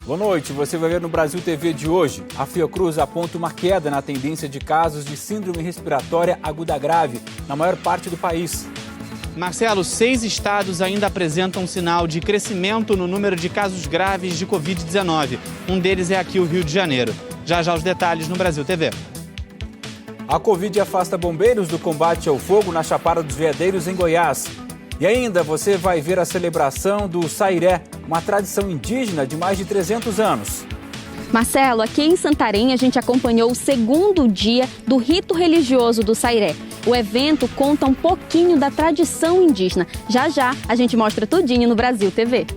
Boa noite, você vai ver no Brasil TV de hoje. A Fiocruz aponta uma queda na tendência de casos de síndrome respiratória aguda grave na maior parte do país. Marcelo, 6 estados ainda apresentam sinal de crescimento no número de casos graves de Covid-19. Um deles é aqui o Rio de Janeiro. Já os detalhes no Brasil TV. A Covid afasta bombeiros do combate ao fogo na Chapada dos Veadeiros, em Goiás. E ainda você vai ver a celebração do Sairé, uma tradição indígena de mais de 300 anos. Marcelo, aqui em Santarém a gente acompanhou o segundo dia do rito religioso do Sairé. O evento conta um pouquinho da tradição indígena. Já a gente mostra tudinho no Brasil TV.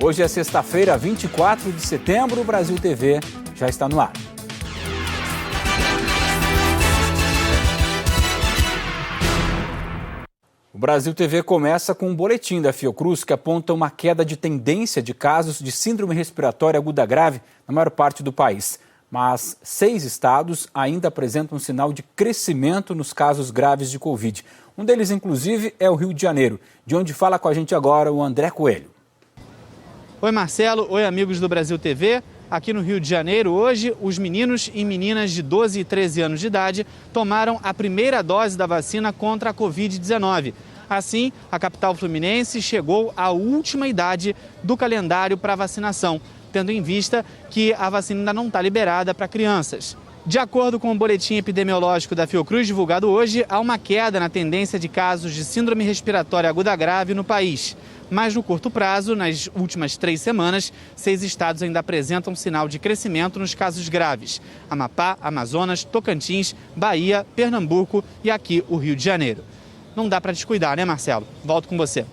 Hoje é sexta-feira, 24 de setembro, o Brasil TV já está no ar. O Brasil TV começa com um boletim da Fiocruz que aponta uma queda de tendência de casos de síndrome respiratória aguda grave na maior parte do país. Mas 6 estados ainda apresentam um sinal de crescimento nos casos graves de Covid. Um deles, inclusive, é o Rio de Janeiro, de onde fala com a gente agora o André Coelho. Oi, Marcelo. Oi, amigos do Brasil TV. Aqui no Rio de Janeiro, hoje, os meninos e meninas de 12 e 13 anos de idade tomaram a primeira dose da vacina contra a Covid-19. Assim, a capital fluminense chegou à última idade do calendário para vacinação, tendo em vista que a vacina ainda não está liberada para crianças. De acordo com o boletim epidemiológico da Fiocruz divulgado hoje, há uma queda na tendência de casos de síndrome respiratória aguda grave no país. Mas no curto prazo, nas últimas 3 semanas, 6 estados ainda apresentam sinal de crescimento nos casos graves: Amapá, Amazonas, Tocantins, Bahia, Pernambuco e aqui o Rio de Janeiro. Não dá para descuidar, né, Marcelo? Volto com você.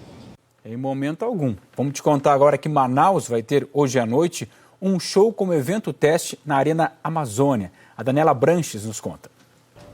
Em momento algum. Vamos te contar agora que Manaus vai ter hoje à noite um show como evento teste na Arena Amazônia. A Daniela Branches nos conta.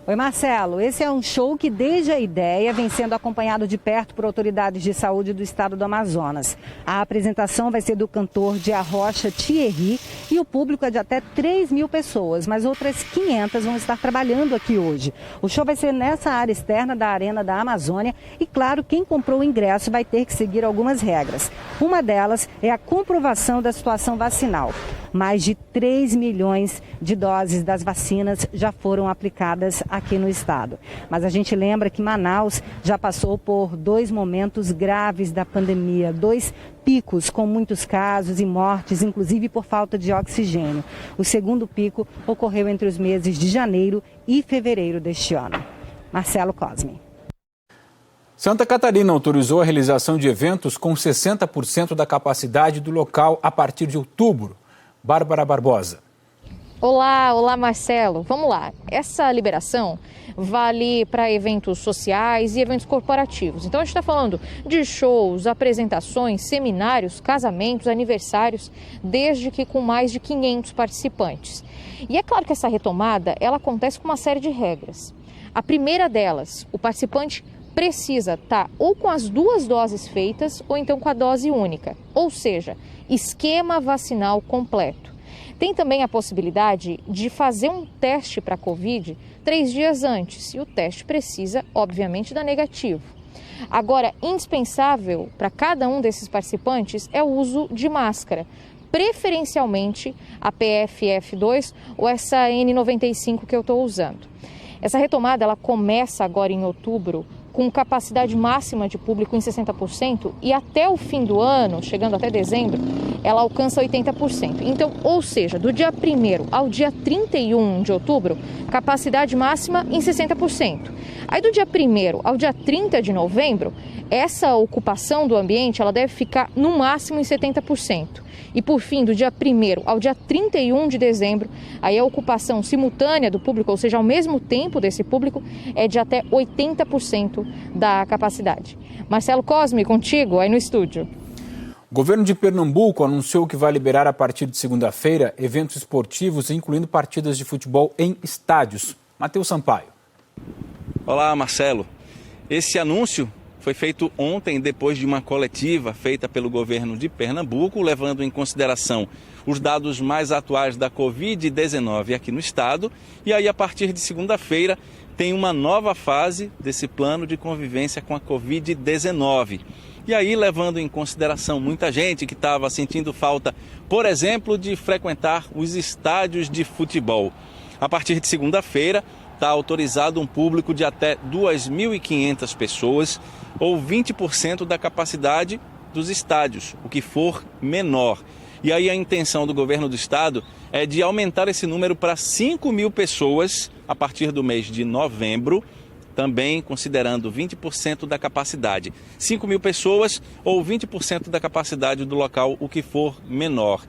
Oi, Marcelo. Esse é um show que, desde a ideia, vem sendo acompanhado de perto por autoridades de saúde do estado do Amazonas. A apresentação vai ser do cantor de Arrocha Thierry e o público é de até 3.000 pessoas, mas outras 500 vão estar trabalhando aqui hoje. O show vai ser nessa área externa da Arena da Amazônia e, claro, quem comprou o ingresso vai ter que seguir algumas regras. Uma delas é a comprovação da situação vacinal. Mais de 3 milhões de doses das vacinas já foram aplicadas aqui no estado. Mas a gente lembra que Manaus já passou por 2 momentos graves da pandemia, 2 picos com muitos casos e mortes, inclusive por falta de oxigênio. O segundo pico ocorreu entre os meses de janeiro e fevereiro deste ano. Marcelo Cosme. Santa Catarina autorizou a realização de eventos com 60% da capacidade do local a partir de outubro. Bárbara Barbosa. Olá Marcelo. Vamos lá. Essa liberação vale para eventos sociais e eventos corporativos. Então a gente está falando de shows, apresentações, seminários, casamentos, aniversários, desde que com mais de 500 participantes. E é claro que essa retomada ela acontece com uma série de regras. A primeira delas, o participante precisa estar ou com as 2 doses feitas ou então com a dose única, ou seja, esquema vacinal completo. Tem também a possibilidade de fazer um teste para a Covid 3 dias antes e o teste precisa, obviamente, dar negativo. Agora, indispensável para cada um desses participantes é o uso de máscara, preferencialmente a PFF2 ou essa N95 que eu estou usando. Essa retomada ela começa agora em outubro, com capacidade máxima de público em 60% e até o fim do ano, chegando até dezembro, ela alcança 80%. Então, ou seja, do dia 1º ao dia 31 de outubro, capacidade máxima em 60%. Aí do dia 1º ao dia 30 de novembro, essa ocupação do ambiente ela deve ficar no máximo em 70%. E por fim, do dia 1º ao dia 31 de dezembro, aí a ocupação simultânea do público, ou seja, ao mesmo tempo desse público, é de até 80% da capacidade. Marcelo Cosme, contigo aí no estúdio. O governo de Pernambuco anunciou que vai liberar a partir de segunda-feira eventos esportivos, incluindo partidas de futebol em estádios. Matheus Sampaio. Olá, Marcelo. Esse anúncio foi feito ontem, depois de uma coletiva feita pelo governo de Pernambuco, levando em consideração os dados mais atuais da Covid-19 aqui no estado. E aí, a partir de segunda-feira, tem uma nova fase desse plano de convivência com a Covid-19. E aí, levando em consideração muita gente que estava sentindo falta, por exemplo, de frequentar os estádios de futebol. A partir de segunda-feira, está autorizado um público de até 2.500 pessoas ou 20% da capacidade dos estádios, o que for menor. E aí a intenção do governo do estado é de aumentar esse número para 5.000 pessoas a partir do mês de novembro, também considerando 20% da capacidade. 5.000 pessoas ou 20% da capacidade do local, o que for menor.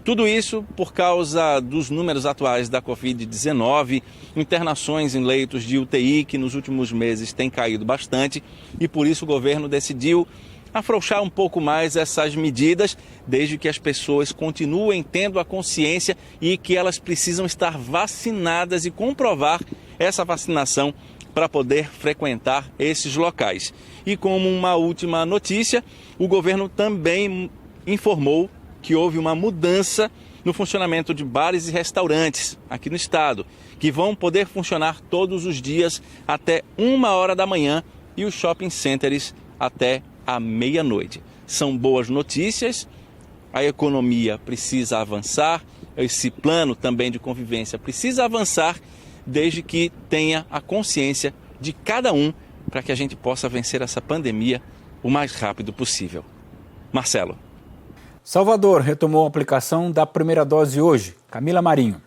Tudo isso por causa dos números atuais da Covid-19, internações em leitos de UTI que nos últimos meses têm caído bastante e por isso o governo decidiu afrouxar um pouco mais essas medidas, desde que as pessoas continuem tendo a consciência e que elas precisam estar vacinadas e comprovar essa vacinação para poder frequentar esses locais. E como uma última notícia, o governo também informou que houve uma mudança no funcionamento de bares e restaurantes aqui no estado, que vão poder funcionar todos os dias até 1h da manhã e os shopping centers até a meia-noite. São boas notícias, a economia precisa avançar, esse plano também de convivência precisa avançar, desde que tenha a consciência de cada um para que a gente possa vencer essa pandemia o mais rápido possível. Marcelo. Salvador retomou a aplicação da primeira dose hoje. Camila Marinho.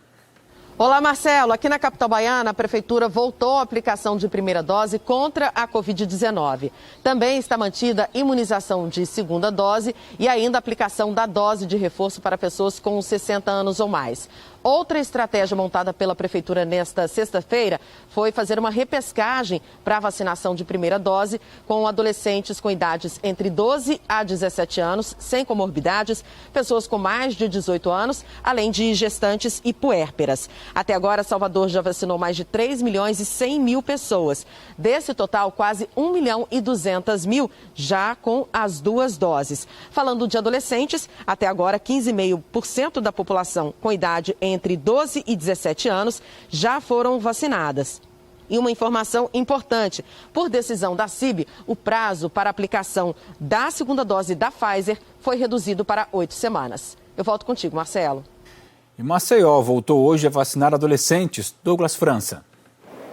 Olá, Marcelo. Aqui na capital baiana, a prefeitura voltou à aplicação de primeira dose contra a Covid-19. Também está mantida imunização de segunda dose e ainda a aplicação da dose de reforço para pessoas com 60 anos ou mais. Outra estratégia montada pela prefeitura nesta sexta-feira foi fazer uma repescagem para a vacinação de primeira dose com adolescentes com idades entre 12 a 17 anos, sem comorbidades, pessoas com mais de 18 anos, além de gestantes e puérperas. Até agora, Salvador já vacinou mais de 3.100.000 pessoas. Desse total, quase 1.200.000 já com as duas doses. Falando de adolescentes, até agora 15,5% da população com idade entre 12 e 17 anos já foram vacinadas. E uma informação importante, por decisão da CIB, o prazo para aplicação da segunda dose da Pfizer foi reduzido para 8 semanas. Eu volto contigo, Marcelo. E Maceió voltou hoje a vacinar adolescentes. Douglas França.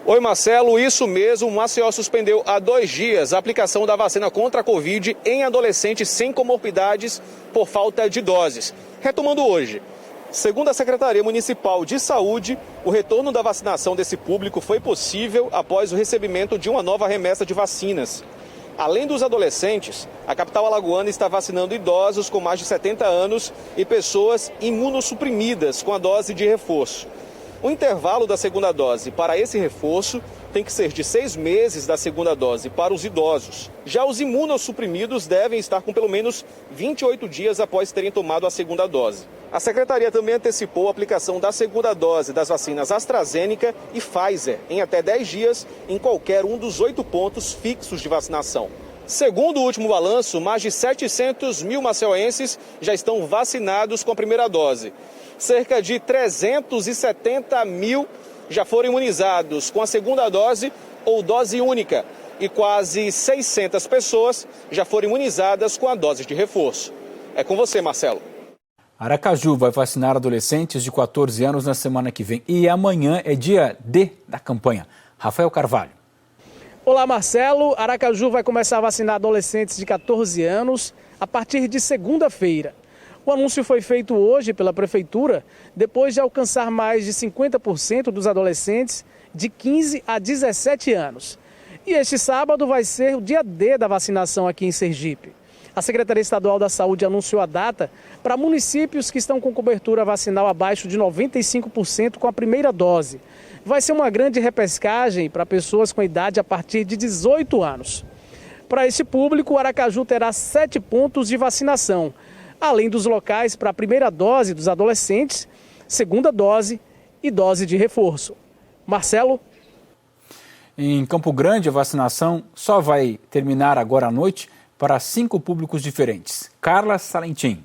Oi, Marcelo, isso mesmo. Maceió suspendeu há 2 dias a aplicação da vacina contra a Covid em adolescentes sem comorbidades por falta de doses. Retomando hoje. Segundo a Secretaria Municipal de Saúde, o retorno da vacinação desse público foi possível após o recebimento de uma nova remessa de vacinas. Além dos adolescentes, a capital alagoana está vacinando idosos com mais de 70 anos e pessoas imunossuprimidas com a dose de reforço. O intervalo da segunda dose para esse reforço tem que ser de 6 meses da segunda dose para os idosos. Já os imunossuprimidos devem estar com pelo menos 28 dias após terem tomado a segunda dose. A Secretaria também antecipou a aplicação da segunda dose das vacinas AstraZeneca e Pfizer em até 10 dias em qualquer um dos 8 pontos fixos de vacinação. Segundo o último balanço, mais de 700.000 maceioenses já estão vacinados com a primeira dose. Cerca de 370.000 já foram imunizados com a segunda dose ou dose única e quase 600 pessoas já foram imunizadas com a dose de reforço. É com você, Marcelo. Aracaju vai vacinar adolescentes de 14 anos na semana que vem e amanhã é dia D da campanha. Rafael Carvalho. Olá, Marcelo. Aracaju vai começar a vacinar adolescentes de 14 anos a partir de segunda-feira. O anúncio foi feito hoje pela Prefeitura, depois de alcançar mais de 50% dos adolescentes de 15 a 17 anos. E este sábado vai ser o dia D da vacinação aqui em Sergipe. A Secretaria Estadual da Saúde anunciou a data para municípios que estão com cobertura vacinal abaixo de 95% com a primeira dose. Vai ser uma grande repescagem para pessoas com idade a partir de 18 anos. Para esse público, o Aracaju terá 7 pontos de vacinação, além dos locais para a primeira dose dos adolescentes, segunda dose e dose de reforço. Marcelo? Em Campo Grande, a vacinação só vai terminar agora à noite para 5 públicos diferentes. Carla Salentim.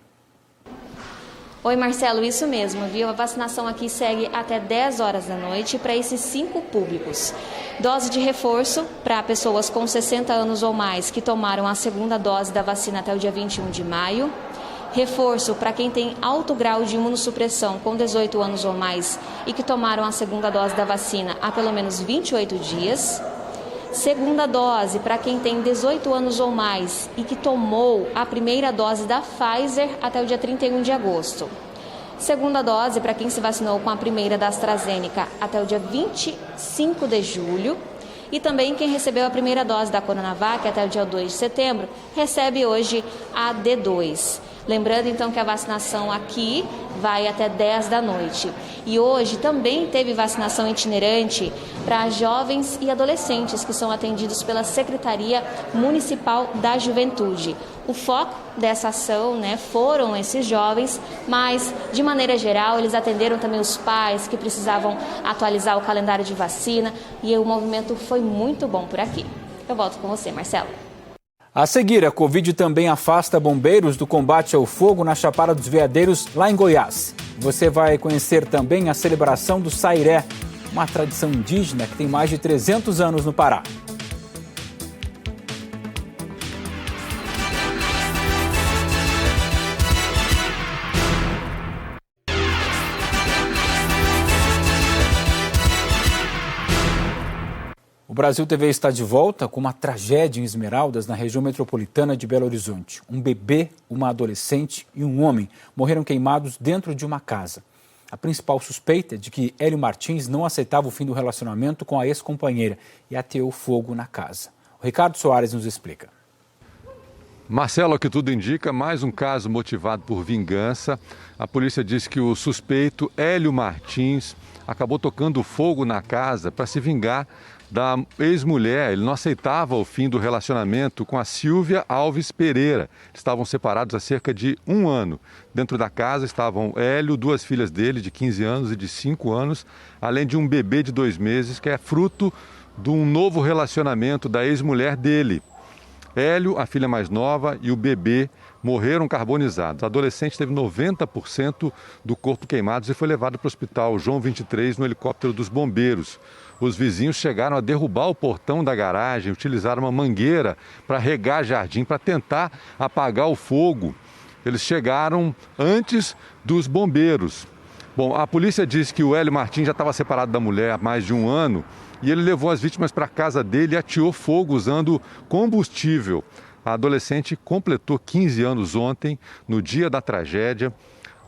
Oi, Marcelo, isso mesmo, viu? A vacinação aqui segue até 10 horas da noite para esses 5 públicos. Dose de reforço para pessoas com 60 anos ou mais que tomaram a segunda dose da vacina até o dia 21 de maio. Reforço para quem tem alto grau de imunossupressão com 18 anos ou mais e que tomaram a segunda dose da vacina há pelo menos 28 dias. Segunda dose para quem tem 18 anos ou mais e que tomou a primeira dose da Pfizer até o dia 31 de agosto. Segunda dose para quem se vacinou com a primeira da AstraZeneca até o dia 25 de julho. E também quem recebeu a primeira dose da Coronavac até o dia 2 de setembro recebe hoje a D2. Lembrando então que a vacinação aqui vai até 10 da noite. E hoje também teve vacinação itinerante para jovens e adolescentes que são atendidos pela Secretaria Municipal da Juventude. O foco dessa ação, foram esses jovens, mas de maneira geral eles atenderam também os pais que precisavam atualizar o calendário de vacina e o movimento foi muito bom por aqui. Eu volto com você, Marcelo. A seguir, a Covid também afasta bombeiros do combate ao fogo na Chapada dos Veadeiros, lá em Goiás. Você vai conhecer também a celebração do Sairé, uma tradição indígena que tem mais de 300 anos no Pará. O Brasil TV está de volta com uma tragédia em Esmeraldas, na região metropolitana de Belo Horizonte. Um bebê, uma adolescente e um homem morreram queimados dentro de uma casa. A principal suspeita é de que Hélio Martins não aceitava o fim do relacionamento com a ex-companheira e ateou fogo na casa. O Ricardo Soares nos explica. Marcelo, ao que tudo indica, mais um caso motivado por vingança. A polícia diz que o suspeito, Hélio Martins, acabou tocando fogo na casa para se vingar da ex-mulher. Ele não aceitava o fim do relacionamento com a Silvia Alves Pereira. Estavam separados há cerca de 1 ano. Dentro da casa estavam Hélio, 2 filhas dele de 15 anos e de 5 anos, além de um bebê de 2 meses, que é fruto de um novo relacionamento da ex-mulher dele. Hélio, a filha mais nova, e o bebê morreram carbonizados. A adolescente teve 90% do corpo queimados e foi levado para o hospital João 23 no helicóptero dos bombeiros. Os vizinhos chegaram a derrubar o portão da garagem, utilizaram uma mangueira para regar jardim, para tentar apagar o fogo. Eles chegaram antes dos bombeiros. Bom, a polícia diz que o Hélio Martins já estava separado da mulher há mais de 1 ano e ele levou as vítimas para a casa dele e ateou fogo usando combustível. A adolescente completou 15 anos ontem, no dia da tragédia.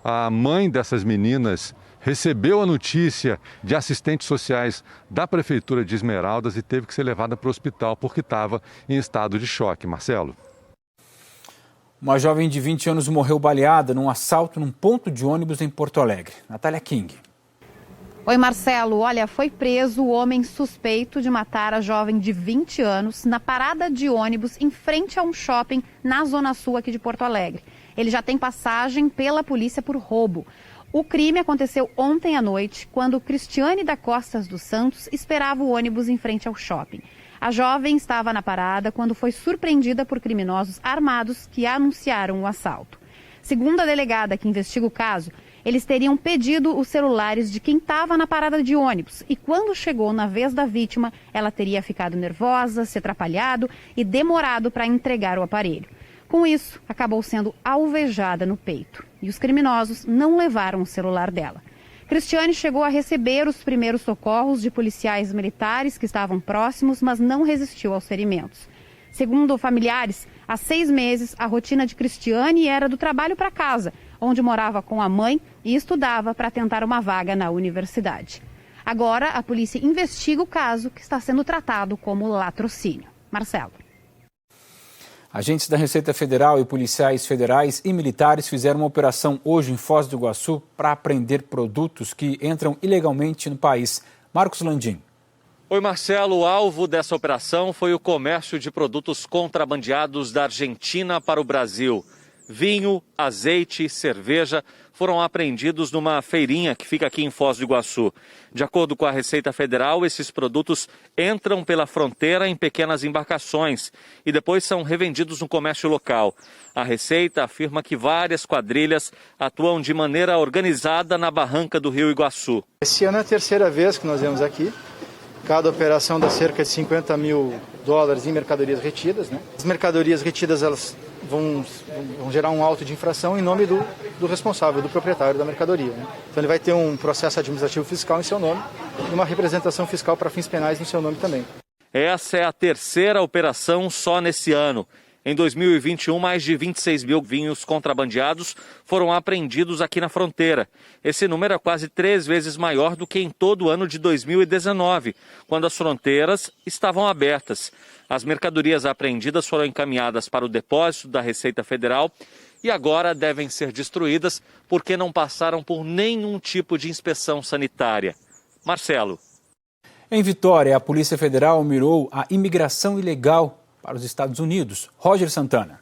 A mãe dessas meninas recebeu a notícia de assistentes sociais da Prefeitura de Esmeraldas e teve que ser levada para o hospital porque estava em estado de choque. Marcelo. Uma jovem de 20 anos morreu baleada num assalto num ponto de ônibus em Porto Alegre. Natália King. Oi, Marcelo. Olha, foi preso o homem suspeito de matar a jovem de 20 anos na parada de ônibus em frente a um shopping na Zona Sul aqui de Porto Alegre. Ele já tem passagem pela polícia por roubo. O crime aconteceu ontem à noite, quando Cristiane da Costas dos Santos esperava o ônibus em frente ao shopping. A jovem estava na parada quando foi surpreendida por criminosos armados que anunciaram o assalto. Segundo a delegada que investiga o caso, eles teriam pedido os celulares de quem estava na parada de ônibus e quando chegou na vez da vítima, ela teria ficado nervosa, se atrapalhado e demorado para entregar o aparelho. Com isso, acabou sendo alvejada no peito e os criminosos não levaram o celular dela. Cristiane chegou a receber os primeiros socorros de policiais militares que estavam próximos, mas não resistiu aos ferimentos. Segundo familiares, há 6 meses, a rotina de Cristiane era do trabalho para casa, onde morava com a mãe e estudava para tentar uma vaga na universidade. Agora, a polícia investiga o caso, que está sendo tratado como latrocínio. Marcelo. Agentes da Receita Federal e policiais federais e militares fizeram uma operação hoje em Foz do Iguaçu para apreender produtos que entram ilegalmente no país. Marcos Landim. Oi, Marcelo. O alvo dessa operação foi o comércio de produtos contrabandeados da Argentina para o Brasil. vinho, azeite e cerveja foram apreendidos numa feirinha que fica aqui em Foz do Iguaçu. De acordo com a Receita Federal, esses produtos entram pela fronteira em pequenas embarcações e depois são revendidos no comércio local. A Receita afirma que várias quadrilhas atuam de maneira organizada na barranca do Rio Iguaçu. Esse ano é a terceira vez que nós vemos aqui. Cada operação dá cerca de 50 mil dólares em mercadorias retidas, né? As mercadorias retidas elas vão gerar um auto de infração em nome do responsável, do proprietário da mercadoria, né? Então ele vai ter um processo administrativo fiscal em seu nome e uma representação fiscal para fins penais no seu nome também. Essa é a terceira operação só nesse ano. Em 2021, mais de 26 mil vinhos contrabandeados foram apreendidos aqui na fronteira. Esse número é quase 3 vezes maior do que em todo o ano de 2019, quando as fronteiras estavam abertas. As mercadorias apreendidas foram encaminhadas para o depósito da Receita Federal e agora devem ser destruídas porque não passaram por nenhum tipo de inspeção sanitária. Marcelo. Em Vitória, a Polícia Federal mirou a imigração ilegal para os Estados Unidos. Roger Santana.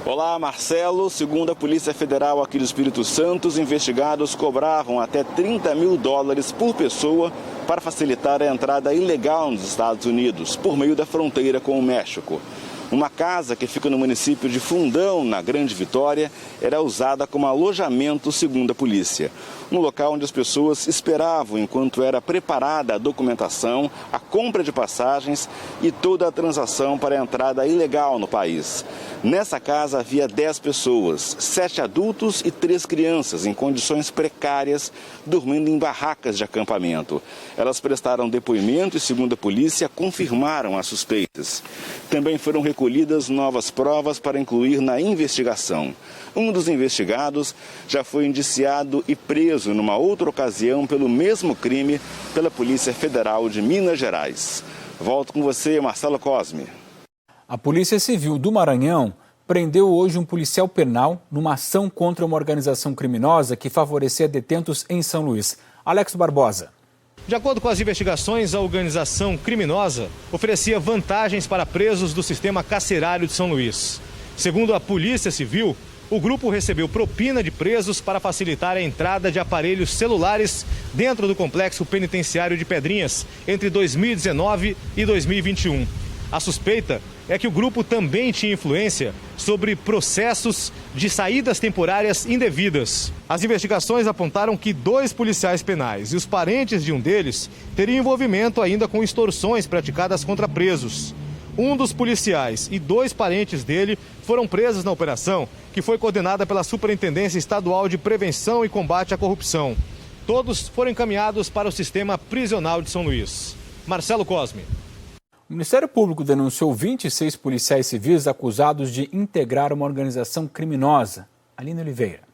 Olá, Marcelo. Segundo a Polícia Federal aqui do Espírito Santo, os investigados cobravam até 30 mil dólares por pessoa para facilitar a entrada ilegal nos Estados Unidos, por meio da fronteira com o México. Uma casa que fica no município de Fundão, na Grande Vitória, era usada como alojamento, segundo a polícia. Um local onde as pessoas esperavam enquanto era preparada a documentação, a compra de passagens e toda a transação para a entrada ilegal no país. Nessa casa havia 10 pessoas, 7 adultos e 3 crianças em condições precárias, dormindo em barracas de acampamento. Elas prestaram depoimento e, segundo a polícia, confirmaram as suspeitas. Também foram recolhidas novas provas para incluir na investigação. Um dos investigados já foi indiciado e preso numa outra ocasião pelo mesmo crime pela Polícia Federal de Minas Gerais. Volto com você, Marcelo Cosme. A Polícia Civil do Maranhão prendeu hoje um policial penal numa ação contra uma organização criminosa que favorecia detentos em São Luís. Alex Barbosa. De acordo com as investigações, a organização criminosa oferecia vantagens para presos do sistema carcerário de São Luís. Segundo a Polícia Civil, o grupo recebeu propina de presos para facilitar a entrada de aparelhos celulares dentro do complexo penitenciário de Pedrinhas entre 2019 e 2021. A suspeita é que o grupo também tinha influência sobre processos de saídas temporárias indevidas. As investigações apontaram que 2 policiais penais e os parentes de um deles teriam envolvimento ainda com extorsões praticadas contra presos. Um dos policiais e 2 parentes dele foram presos na operação, que foi coordenada pela Superintendência Estadual de Prevenção e Combate à Corrupção. Todos foram encaminhados para o sistema prisional de São Luís. Marcelo Cosme. O Ministério Público denunciou 26 policiais civis acusados de integrar uma organização criminosa. Aline Oliveira.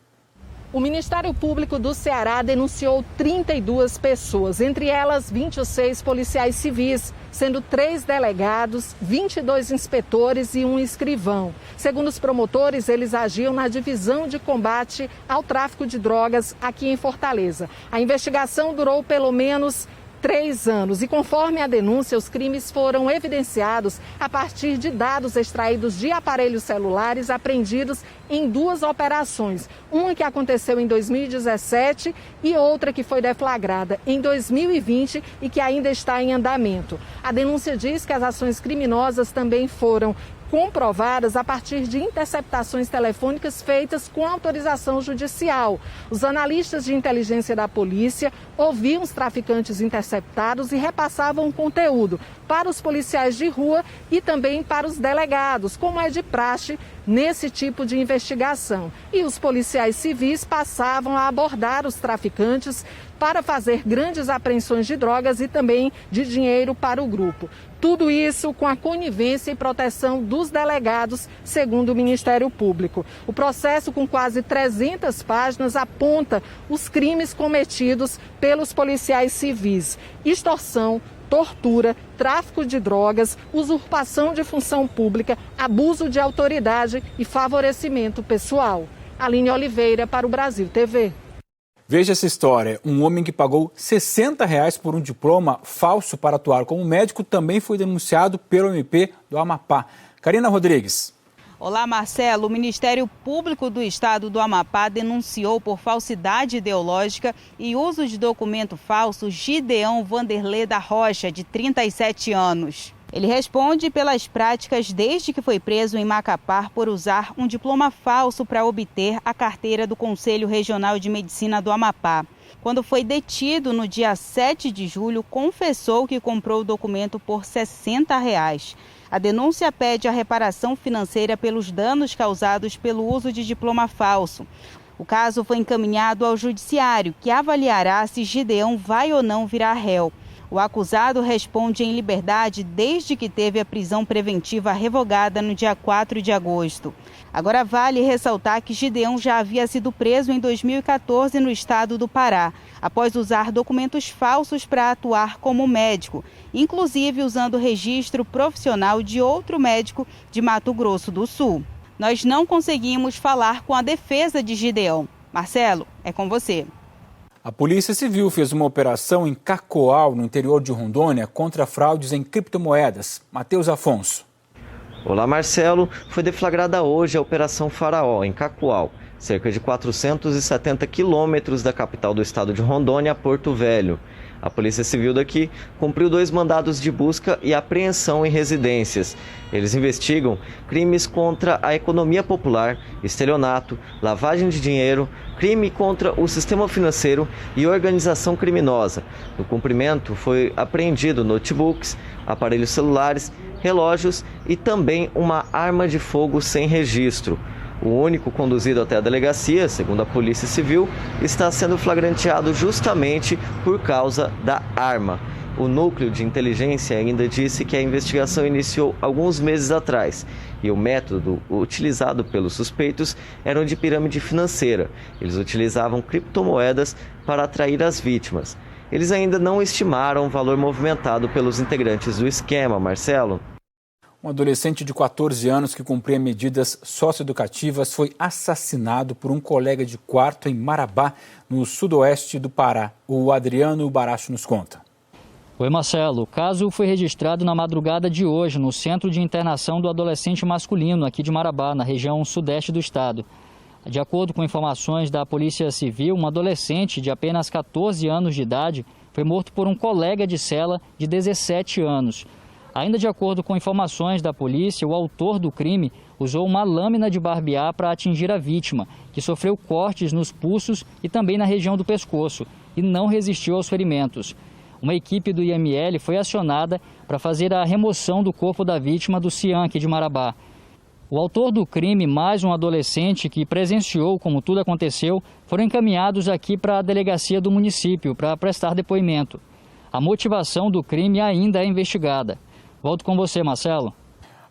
O Ministério Público do Ceará denunciou 32 pessoas, entre elas 26 policiais civis, sendo 3 delegados, 22 inspetores e um escrivão. Segundo os promotores, eles agiam na divisão de combate ao tráfico de drogas aqui em Fortaleza. A investigação durou pelo menos 3 anos e, conforme a denúncia, os crimes foram evidenciados a partir de dados extraídos de aparelhos celulares apreendidos em 2 operações. Uma que aconteceu em 2017 e outra que foi deflagrada em 2020 e que ainda está em andamento. A denúncia diz que as ações criminosas também foram comprovadas a partir de interceptações telefônicas feitas com autorização judicial. Os analistas de inteligência da polícia ouviam os traficantes interceptados e repassavam o conteúdo para os policiais de rua e também para os delegados, como é de praxe nesse tipo de investigação. E os policiais civis passavam a abordar os traficantes para fazer grandes apreensões de drogas e também de dinheiro para o grupo. Tudo isso com a conivência e proteção dos delegados, segundo o Ministério Público. O processo, com quase 300 páginas, aponta os crimes cometidos pelos policiais civis: extorsão, tortura, tráfico de drogas, usurpação de função pública, abuso de autoridade e favorecimento pessoal. Aline Oliveira, para o Brasil TV. Veja essa história. Um homem que pagou R$60 por um diploma falso para atuar como médico também foi denunciado pelo MP do Amapá. Karina Rodrigues. Olá, Marcelo. O Ministério Público do Estado do Amapá denunciou por falsidade ideológica e uso de documento falso Gideão Vanderlei da Rocha, de 37 anos. Ele responde pelas práticas desde que foi preso em Macapá por usar um diploma falso para obter a carteira do Conselho Regional de Medicina do Amapá. Quando foi detido no dia 7 de julho, confessou que comprou o documento por R$ 60. A denúncia pede a reparação financeira pelos danos causados pelo uso de diploma falso. O caso foi encaminhado ao Judiciário, que avaliará se Gideão vai ou não virar réu. O acusado responde em liberdade desde que teve a prisão preventiva revogada no dia 4 de agosto. Agora vale ressaltar que Gideão já havia sido preso em 2014 no estado do Pará, após usar documentos falsos para atuar como médico, inclusive usando o registro profissional de outro médico de Mato Grosso do Sul. Nós não conseguimos falar com a defesa de Gideão. Marcelo, é com você. A Polícia Civil fez uma operação em Cacoal, no interior de Rondônia, contra fraudes em criptomoedas. Matheus Afonso. Olá, Marcelo. Foi deflagrada hoje a Operação Faraó, em Cacoal, cerca de 470 quilômetros da capital do estado de Rondônia, Porto Velho. A Polícia Civil daqui cumpriu 2 mandados de busca e apreensão em residências. Eles investigam crimes contra a economia popular, estelionato, lavagem de dinheiro, crime contra o sistema financeiro e organização criminosa. No cumprimento, foi apreendido notebooks, aparelhos celulares, relógios e também uma arma de fogo sem registro. O único conduzido até a delegacia, segundo a Polícia Civil, está sendo flagranteado justamente por causa da arma. O núcleo de inteligência ainda disse que a investigação iniciou alguns meses atrás e o método utilizado pelos suspeitos era o de pirâmide financeira. Eles utilizavam criptomoedas para atrair as vítimas. Eles ainda não estimaram o valor movimentado pelos integrantes do esquema, Marcelo. Um adolescente de 14 anos que cumpria medidas socioeducativas foi assassinado por um colega de quarto em Marabá, no sudoeste do Pará. O Adriano Baracho nos conta. Oi, Marcelo. O caso foi registrado na madrugada de hoje no Centro de Internação do Adolescente Masculino, aqui de Marabá, na região sudeste do estado. De acordo com informações da Polícia Civil, um adolescente de apenas 14 anos de idade foi morto por um colega de cela de 17 anos. Ainda de acordo com informações da polícia, o autor do crime usou uma lâmina de barbear para atingir a vítima, que sofreu cortes nos pulsos e também na região do pescoço, e não resistiu aos ferimentos. Uma equipe do IML foi acionada para fazer a remoção do corpo da vítima do CIAM aqui de Marabá. O autor do crime, mais um adolescente que presenciou como tudo aconteceu, foram encaminhados aqui para a delegacia do município para prestar depoimento. A motivação do crime ainda é investigada. Volto com você, Marcelo.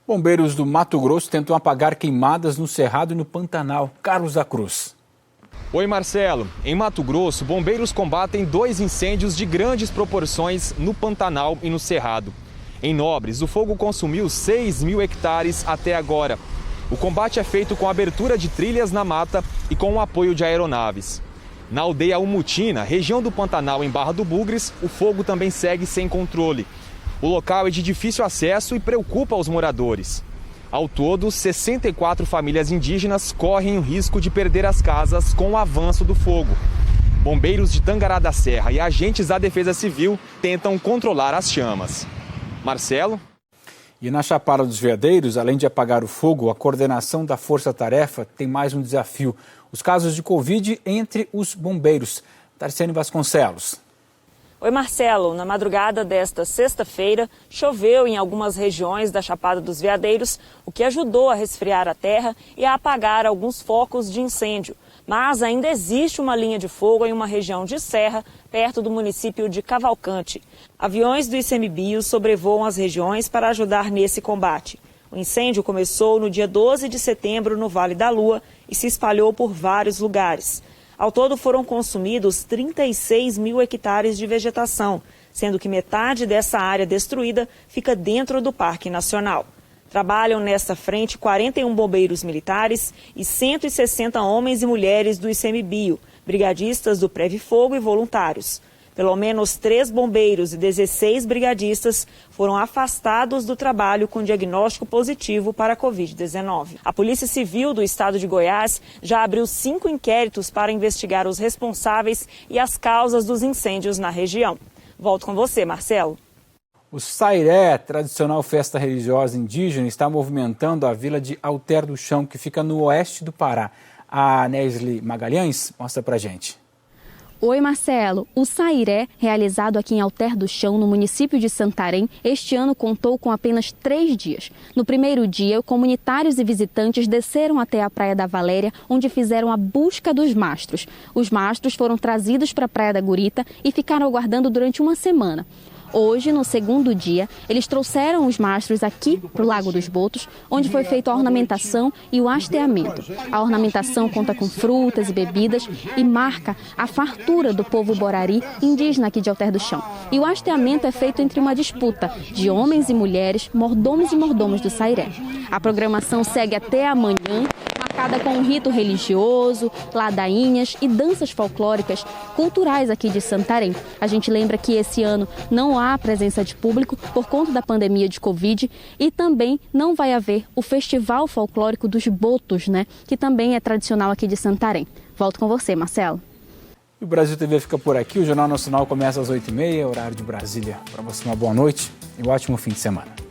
Bombeiros do Mato Grosso tentam apagar queimadas no Cerrado e no Pantanal. Carlos da Cruz. Oi, Marcelo. Em Mato Grosso, bombeiros combatem 2 incêndios de grandes proporções no Pantanal e no Cerrado. Em Nobres, o fogo consumiu 6.000 hectares até agora. O combate é feito com abertura de trilhas na mata e com o apoio de aeronaves. Na aldeia Umutina, região do Pantanal em Barra do Bugres, o fogo também segue sem controle. O local é de difícil acesso e preocupa os moradores. Ao todo, 64 famílias indígenas correm o risco de perder as casas com o avanço do fogo. Bombeiros de Tangará da Serra e agentes da Defesa Civil tentam controlar as chamas. Marcelo? E na Chapada dos Veadeiros, além de apagar o fogo, a coordenação da Força Tarefa tem mais um desafio: os casos de Covid entre os bombeiros. Tarciane Vasconcelos. Oi, Marcelo. Na madrugada desta sexta-feira, choveu em algumas regiões da Chapada dos Veadeiros, o que ajudou a resfriar a terra e a apagar alguns focos de incêndio. Mas ainda existe uma linha de fogo em uma região de serra, perto do município de Cavalcante. Aviões do ICMBio sobrevoam as regiões para ajudar nesse combate. O incêndio começou no dia 12 de setembro no Vale da Lua e se espalhou por vários lugares. Ao todo foram consumidos 36.000 hectares de vegetação, sendo que metade dessa área destruída fica dentro do Parque Nacional. Trabalham nesta frente 41 bombeiros militares e 160 homens e mulheres do ICMBio, brigadistas do Preve Fogo e voluntários. Pelo menos 3 bombeiros e 16 brigadistas foram afastados do trabalho com diagnóstico positivo para a Covid-19. A Polícia Civil do Estado de Goiás já abriu 5 inquéritos para investigar os responsáveis e as causas dos incêndios na região. Volto com você, Marcelo. O Sairé, tradicional festa religiosa indígena, está movimentando a vila de Alter do Chão, que fica no oeste do Pará. A Nesli Magalhães mostra pra gente. Oi, Marcelo. O Sairé, realizado aqui em Alter do Chão, no município de Santarém, este ano contou com apenas 3 dias. No primeiro dia, comunitários e visitantes desceram até a Praia da Valéria, onde fizeram a busca dos mastros. Os mastros foram trazidos para a Praia da Gurita e ficaram aguardando durante uma semana. Hoje, no segundo dia, eles trouxeram os mastros aqui para o Lago dos Botos, onde foi feita a ornamentação e o hasteamento. A ornamentação conta com frutas e bebidas e marca a fartura do povo borari, indígena aqui de Alter do Chão. E o hasteamento é feito entre uma disputa de homens e mulheres, mordomos e mordomos do Sairé. A programação segue até amanhã, marcada com um rito religioso, ladainhas e danças folclóricas culturais aqui de Santarém. A gente lembra que esse ano não há presença de público por conta da pandemia de Covid e também não vai haver o Festival Folclórico dos Botos, né? Que também é tradicional aqui de Santarém. Volto com você, Marcelo. O Brasil TV fica por aqui. O Jornal Nacional começa às 8h30, horário de Brasília. Para você, uma boa noite e um ótimo fim de semana.